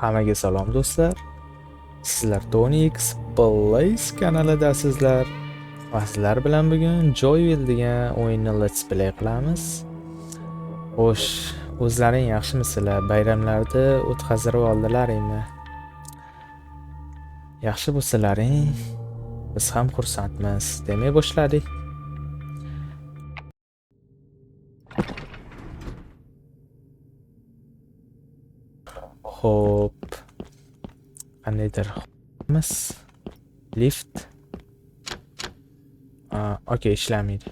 Hammaga salom do'stlar. Sizlar Tony X Plays kanalidasizlar. Va sizlar bilan bugun Joyville degan o'yinni let's play qilamiz. Xo'sh, o'zlaring yaxshimisizlar? Bayramlarni o'tkazib oldilaringmi? Yaxshi bo'lsalaring, biz ham xursandmiz. Demay boshladik. Xo'p. Qandaydir mis lift. Okey, ishlamaydi.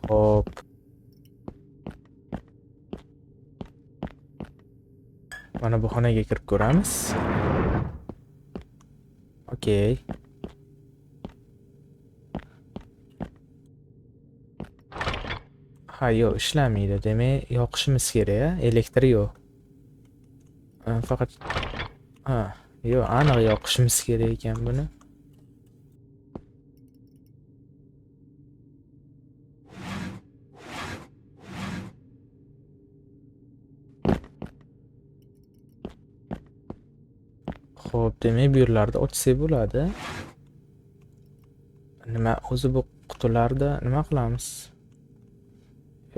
Xo'p. Mana bu xonaga kirib ko'ramiz. Okey. Ha, yo'q, ishlamaydi. Demak, yoqishimiz kerak, elektr yo'q. Faqat yo'q, aniq yoqishimiz kerak ekan buni. Xo'p, demak, bu yerlarda ochsak bo'ladi. Nima o'zi bu qutilarda nima qilamiz?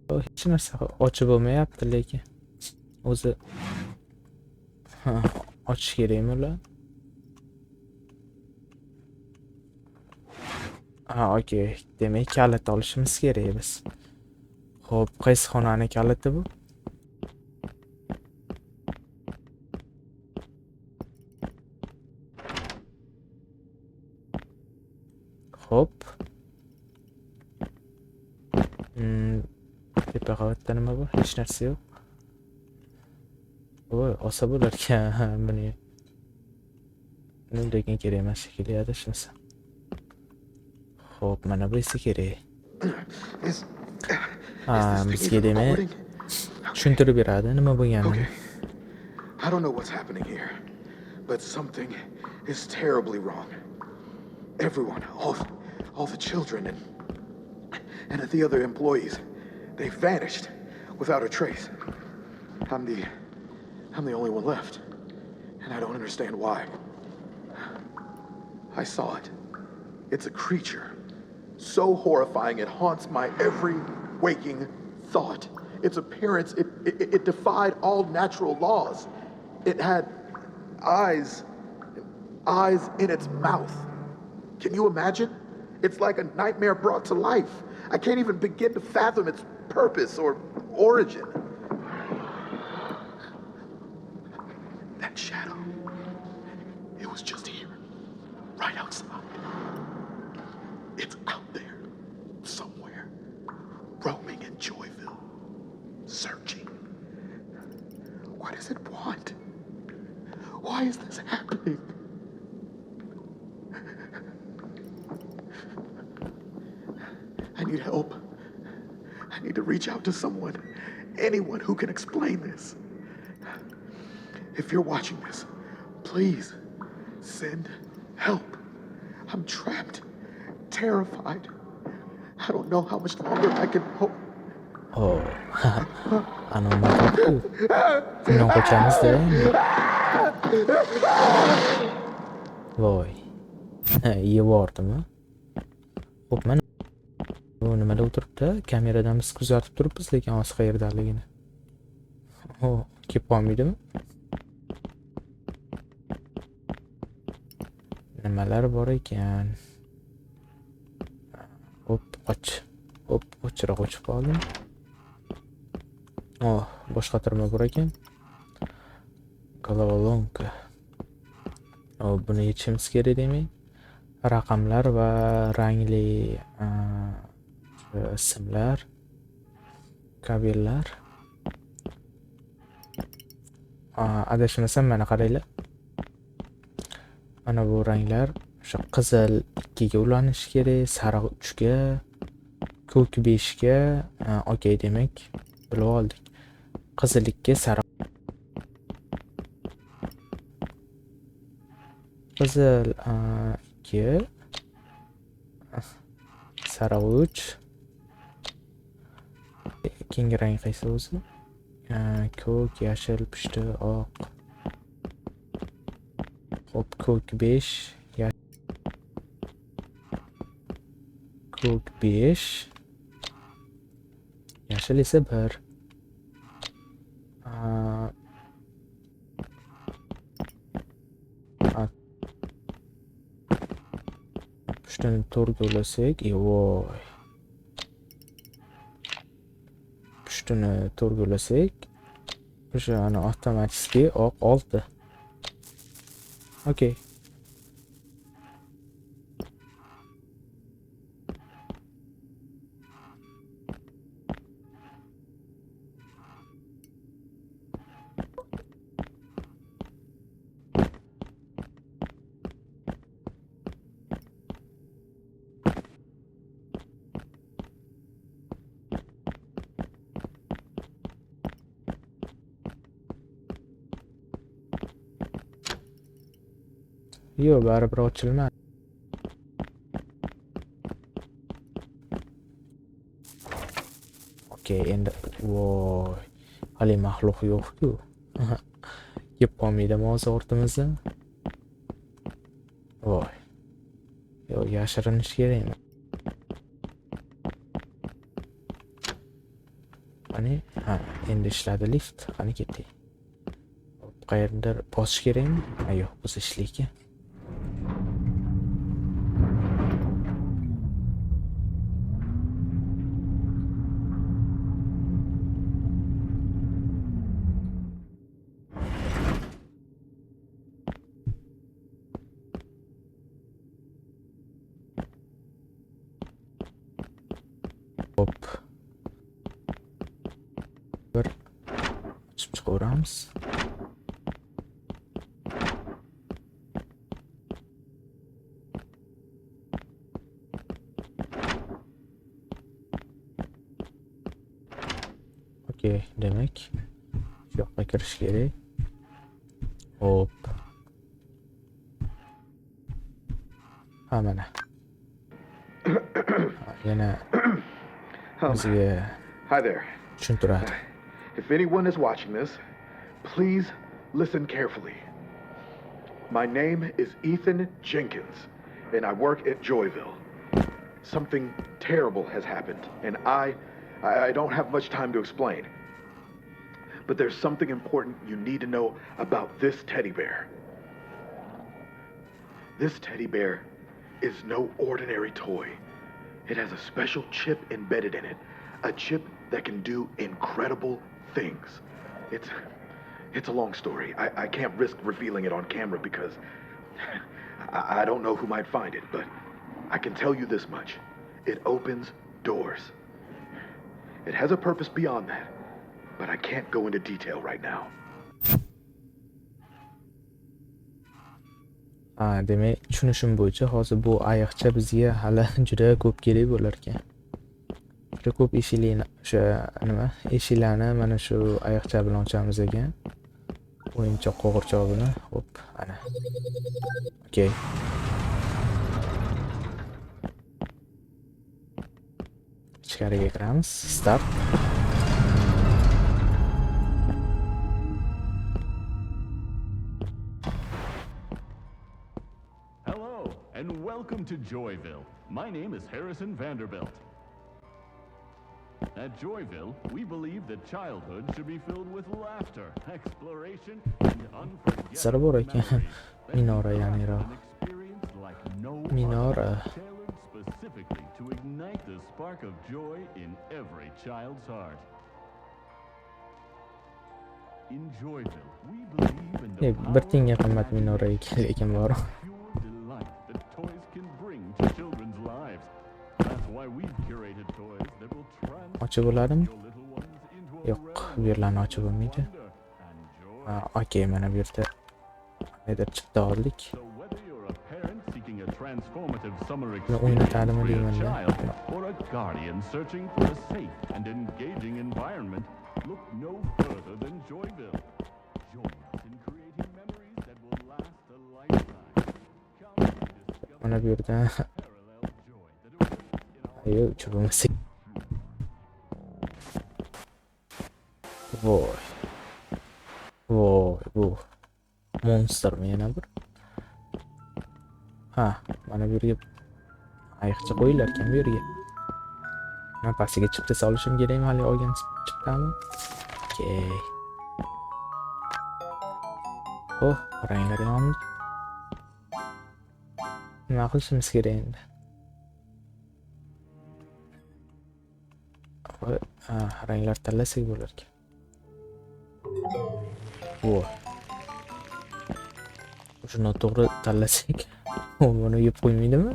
Hech narsa ochib bo'lmayapti, lekin o'zi ochish kerakmi ular? Okey. Demak, kalit olishimiz kerak biz. Xo'p, qaysi xonani kaliti bu? Xo'p. Tepa qavatda nima bor? Hech narsa yo'q. Voy, olsa bo'larkan buni. Lekin kerak emas shekilli adashmasa. Xo'p, mana bu esa kerak. Bizga demak tushuntirib beradi nima bo'lganini. I don't know what's happening here, but something is terribly wrong. Everyone, all the children and the other employees, they vanished without a trace. I'm the only one left, and I don't understand why. I saw it. It's a creature so horrifying it haunts my every waking thought. Its appearance, it defied all natural laws. It had eyes in its mouth. Can you imagine? It's like a nightmare brought to life. I can't even begin to fathom its purpose or origin. That shadow, it was just here, right outside. It's out there, somewhere, roaming in Joyville, searching. What does it want? Why is this happening? I need help. I need to reach out to someone, anyone who can explain this. If you're watching this, please send help. I'm trapped, terrified. I don't know how much longer I can hope. Bundan qochamiz-da. Voy. Yebordimi? Xo'p, mana bu nimada o'tiribdi? Kameradan biz kuzatib turibmiz, lekin hozir qayerdaligini. Kelib qolmaydimi? Nimalar bor ekan? Hop, qoch. Hop, qochroq qochib qoldim. Boshqa tirma bor ekan. Головоломка. Buni yechimiz kerak demak. Raqamlar va rangli ismlar, kabellar. Adashmasam mana qaranglar. Mana bu ranglar o'sha qizil 2 ga ulanishi kerak, sariq 3 ga, ko'k 5 ga. Okey, demak bilib oldik. Qizil 2 ga, sariq qizil 2, sariq 3, Keyingi rang qaysi o'zi? Ko'k, yashil, pushti, oq. Hop, ko'k 5, ko'k 5. Yashil esa 1. Pushtini 4 ulasak, voy. Pushtini 4 ulasak, o'shani avtomatik oq 6. Okey. Yo'q, baribir ochilmadi. Okey, endi voy. Hali maxluq yo'q-ku. Yeb qolmaydimi hozir ortimizda? Voy. Yo'q, yashirinish kerakmi? Qani? Ha, endi ishladi lift. Qani ketdik. Qayerdir bosish kerakmi? Ha, yo'q, biz ishlayki. Hop. Bir ochib chiqaveramiz. Okey, demak shu yoqqa kirish kerak. Hop. Ha, mana. Yana bizga Hi there. tushuntiradi. If anyone is watching this, please listen carefully. My name is Ethan Jenkins, and I work at Joyville. Something terrible has happened, and I don't have much time to explain. But there's something important you need to know about this teddy bear. This teddy bear is no ordinary toy. It has a special chip embedded in it, a chip that can do incredible things. It's a long story. I can't risk revealing it on camera because I don't know who might find it, but I can tell you this much. It opens doors. It has a purpose beyond that, but I can't go into detail right now. Demak, tushunishim bo'yicha hozir bu ayiqcha bizga hali juda ko'p kerak bo'lar ekan. Juda ko'p eshiklarni mana shu ayiqcha bilan ochamiz ekan. O'yinchoq qo'g'irchog'ini, hop, ana. Okey. Ichkariga kiramiz. Start. And welcome to Joyville. My name is Harrison Vanderbilt. At Joyville, we believe that childhood should be filled with laughter, exploration, and unforgettable memories. Minora yaniro. An experience like no Minora. other, tailored specifically to ignite the spark of joy in every child's heart. In Joyville, we believe in the Bir tenga qimmat minora ekan bor. toys can bring to children's lives. That's why we've curated toys that will transform Ochib bo'ladimi? your little ones into a Yo'q, bu yerlarni ochib bo'lmaydi. Okey, mana bu yerda qaydir chipta oldik. So whether you're a parent seeking a transformative summer o'yin experience ta'limi for your deyman-da. child or a guardian searching for a safe and engaging environment, look no further than Joyville. Join us in creating memories that will last a lifetime. Come and discover Mana bu yerda parallel joy that awaits in our ayo chubimiz. Voy. Voy, bu monstermi yana bir? Ha, mana bu yerga ayiqcha qo'yinglar ekan bu yerga. Men pastiga chipta solishim kerakmi hali olgan chiptami? Okey. Oh, ranglar yondi. Nima qilishimiz kerak endi? Ha, ranglar tanlasak bo'lar ekan. Voy. Shuni to'g'ri tanlasak, u buni yeb qo'ymaydimi?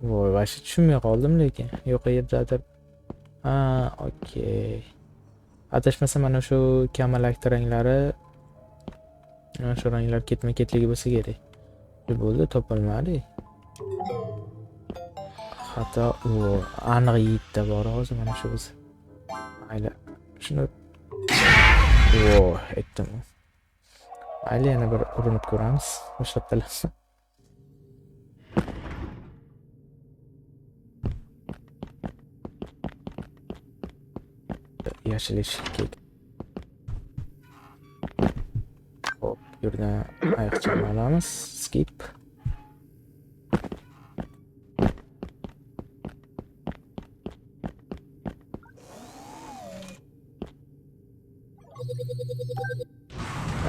Voy, vashi tushunmay qoldim lekin. Yo'q yerdadir. Ha, okey. Adashmasam mana shu kamalak ranglari, mana shu ranglar ketma-ketligi bo'lsa kerak. Bo'ldi, topilmadi. Hatto u aniq yeydi bor hozir mana shu biz. Mayli. Shuni voy, aytdim. Mayli yana bir urinib ko'ramiz. O'sha yerdalar. Yashil eshik. Hop, bu yerdan ayiqchani olamiz. Skip.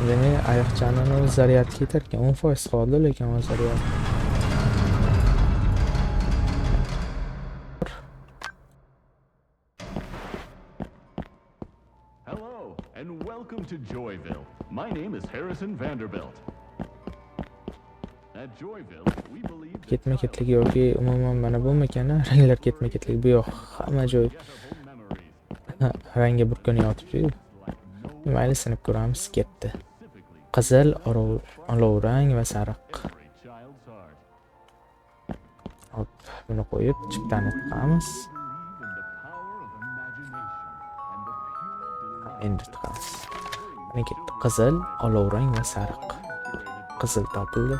Demek ayiqchani zaryad ketar ekan. 10% qoldi lekin o zaryad. Hello, and welcome to Joyville. My name is Harrison Vanderbilt. At Joyville, we believe that Ketma-ketligi yoki umuman mana bu mekani ranglar ketma-ketligi bu yoq hamma joy rangga burkanyotibdi. Mayli sinib ko'ramiz, ketdi. Qizil, olovrang va sariq. Hop, buni qo'yib chiptani tiqamiz. Endi tiqamiz. Mana ketdi. Qizil, olovrang va sariq. Qizil topildi.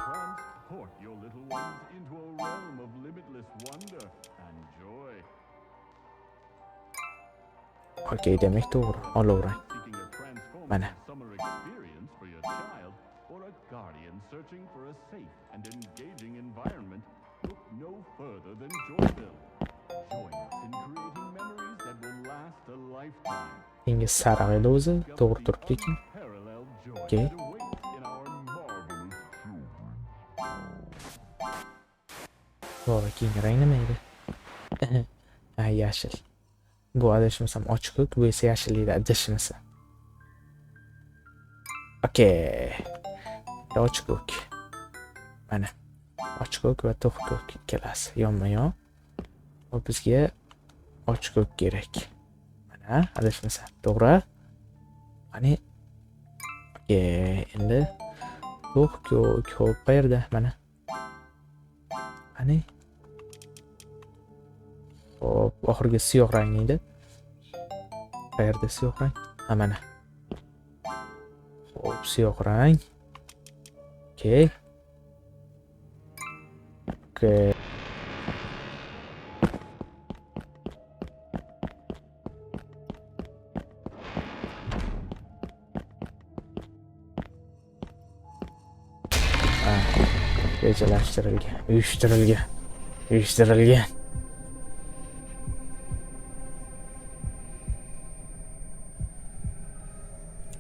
Okey, demek to'g'ri. Olovrang. Mana. Searching for a safe and engaging environment, look no further than Joyville. Join us in creating memories that will last a lifetime. Ingiz sariq edi o'zi, to'g'ri turibdi ekan. Parallel joy Okay. that awaits in our marvelous children. Voy, keyingi rang nima edi? Ha, yashil. Bu adashmasam ochiq ko'k, bu esa yashil edi, adashmasam. Okey. Ochiq ko'k. Mana. Ochiq ko'k va to'q ko'k ikkalasi yonma-yon. Va bizga ochiq ko'k kerak. Mana, adashmasam. To'g'ri? Qani. Okey, endi to'q ko'k hop qayerda? Mana. Qani. Hop, oxirgi siyoh rang edi. Qayerda siyoh rang? Ha, mana. Hop, siyoh rang. Okay. Okay. Rejalashtirilgan, uyushtirilgan.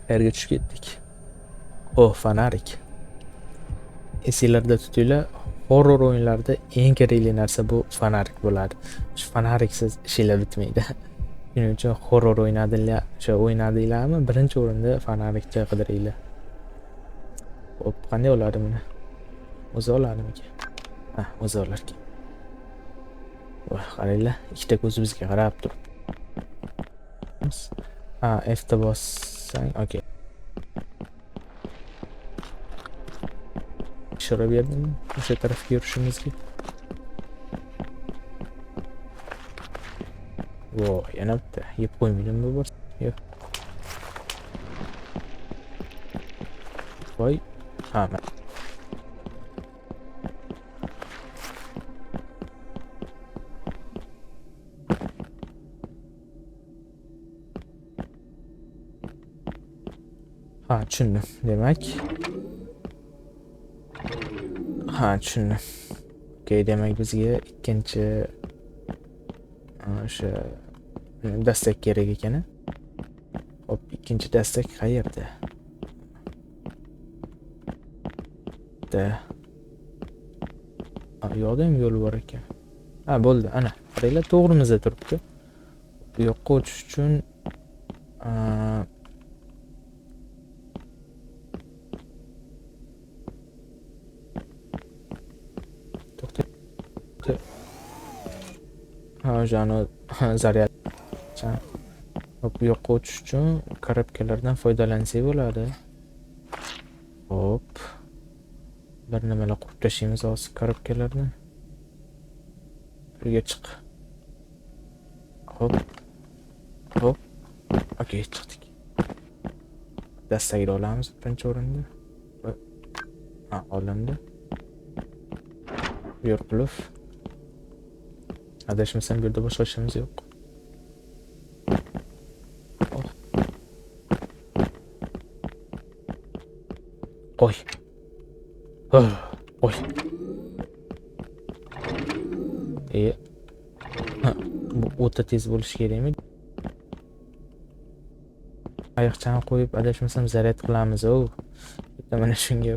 Qayerga tushib ketdik? Oh, fanarik. Esinglarda tutinglar, horror o'yinlarida eng kerakli narsa bu fanarik bo'ladi. Shu fanariksiz ishinglar bitmaydi. Shuning uchun horror o'ynadinglarmi, birinchi o'rinda fanarikcha qidiringlar. Hop, qanday bo'ladi buni? O'zi oladimikan? Ha, o'zi olar ekan. Voy, qaranglar, ikkita ko'zi bizga qarab turibdi. Ha, F ta bossang, okey. Ishora berdim o'sha tarafga yurishimizga. Voy, yana bitta yeb qo'ymaydimmi bu bor? Yo'q. Voy, ha, Ha, tushundim. Demak. Ha, tushundim. Okey, demak bizga ikkinchi o'sha dastak kerak ekan. Hop, ikkinchi dastak qayerda? Yo'qda ham yo'l bor ekan. Ha, bo'ldi. Ana, qaranglar, to'g'rimizda turibdi. Bu yoqqa o'tish uchun to'xta. Ha, o'shani zaryad. Hop, bu yoqqa o'tish uchun korobkalardan foydalansak bo'ladi. Hop. Bir nimalar qurib tashlaymiz hozir korobkalarni. Birga chiq. Hop. Hop. Okey, chiqdik. Dastakni olamiz birinchi o'rinda. Ha, olindi. Bu yer qulf. Adashmasam bu yerda boshqa ishimiz yo'q. Qo'y. Qo'y. Bu o'ta tez bo'lishi kerakmi? Oyoqchani qo'yib adashmasam zaryad qilamiz. Bitta mana shunga.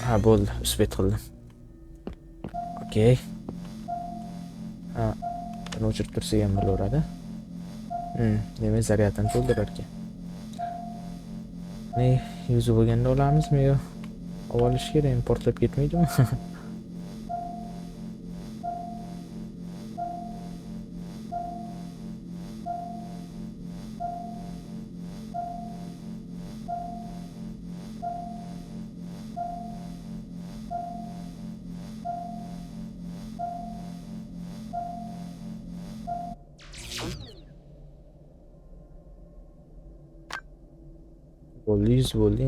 Ha, bo'ldi, usbet qildim. Okey. Ha, buni o'chirib tursak ham bo'laveradi. Demak zaryadni to'ldirar ekan. Ne, yuzi bo'lganda olamizmi yo? Olish kerakmi, portlab ketmaydimi? Bo'ldi, yuz bo'ldi.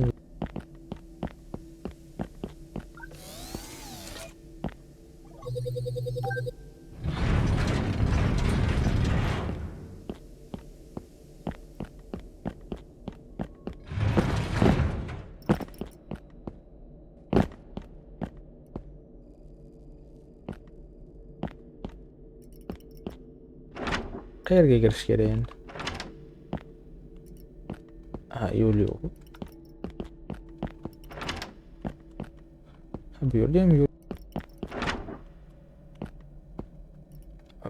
Qayerga kirish kerak endi? Ha, yo'l yo'q. Bu yerda ham yo'l.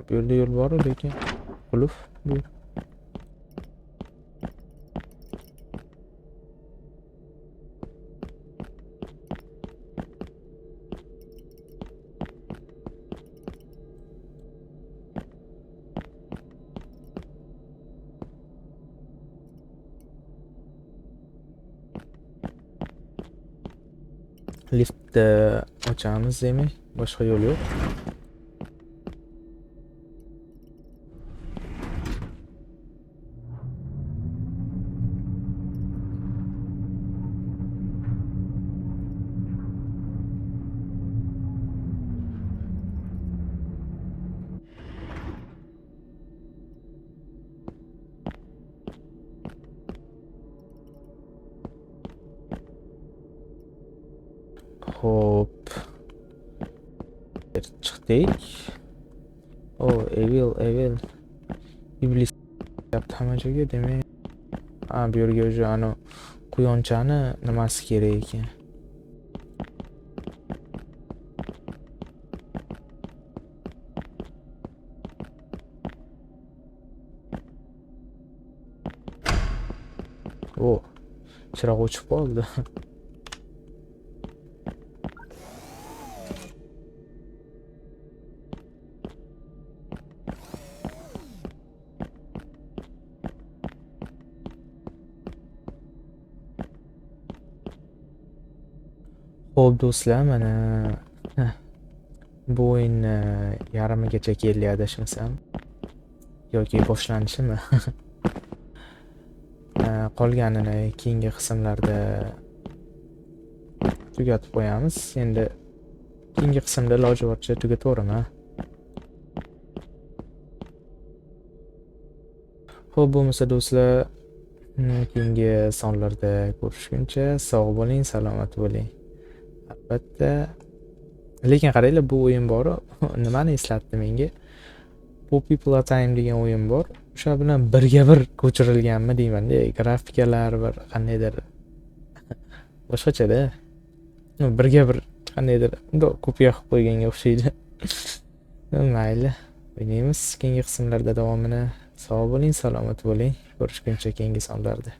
Bu yerda yo'l bor, lekin qulf bu. Liftni ochamiz demak, boshqa yo'l yo'q. Hop. Chiqdik. Evil. Iblis yaptı hamma joyga, demak. Ha, bu yerga o'sha ana quyonchani nimasi kerak ekan. Chiroq o'chib qoldi. Xo'p do'stlar, mana bu o'yinni yarimigacha keldi adashmasam, yoki boshlanishimi? Qolganini keyingi qismlarda tugatib qo'yamiz. Endi keyingi qismda iloji boricha tugataveraman. Xo'p, bo'lmasa do'stlar, keyingi sonlarda ko'rishguncha sog' bo'ling, salomat bo'ling. Albatta, lekin qaranglar, bu o'yin bor, nimani eslatdi menga? Poppy Playtime degan o'yin bor. O'sha bilan birga bir ko'chirilganmi deyman-da, grafikalar bir qandaydir boshqacha-da. Birga bir qandaydir bundoq kopiya qilib qo'yganga o'xshaydi. Mayli, o'ynaymiz keyingi qismlarda davomini. Sog' bo'ling, salomat bo'ling. Ko'rishguncha keyingi sonlarda.